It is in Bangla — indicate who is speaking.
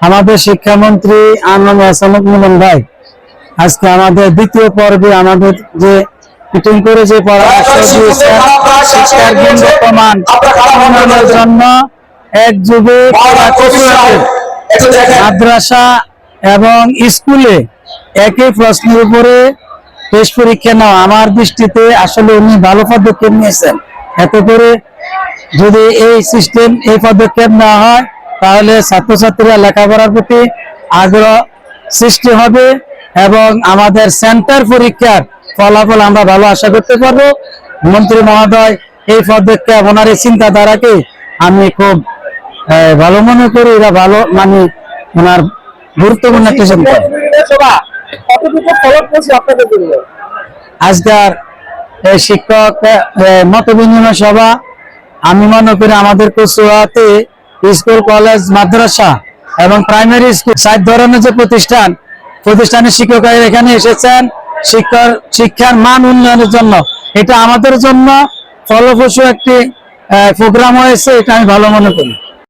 Speaker 1: আমাদের শিক্ষামন্ত্রী আনন্দ হাসানুক মিলন ভাই আজকে আমাদের দ্বিতীয় পর্বে আমাদের যে মিটিং করে যে পরামর্শ দিয়েছেন শিক্ষার গুণগত মান উন্নয়নের জন্য এক যুগে মাদ্রাসা এবং স্কুলে একই প্রশ্নের উপরে টেস্ট পরীক্ষা নেওয়া আমার দৃষ্টিতে আসলে উনি ভালো পদক্ষেপ নিয়েছেন। এতে করে যদি এই সিস্টেম এই পদক্ষেপ নেওয়া হয় তাহলে ছাত্রছাত্রীরা লেখাপড়ার প্রতি আগ্রহ সৃষ্টি হবে এবং আমাদের সেন্টার পরীক্ষার ফলাফল আমরা ভালো আশা করতে পারবো। মন্ত্রী মহোদয় এই পদক্ষেপ ওনার এই চিন্তাধারাকে আমি খুব ভালো মনে করি। এরা ভালো মানে ওনার গুরুত্বপূর্ণ একটা চিন্তা। আজকের শিক্ষক মত বিনিময় সভা আমি মনে করি আমাদের কচুয়াতে স্কুল কলেজ মাদ্রাসা এবং প্রাইমারি স্কুল 4 ধরনের যে প্রতিষ্ঠানের শিক্ষকরা এখানে এসেছেন শিক্ষার মান উন্নয়নের জন্য। এটা আমাদের জন্য ফলপ্রসূ একটি প্রোগ্রাম হয়েছে, এটা আমি ভালো মনে করি।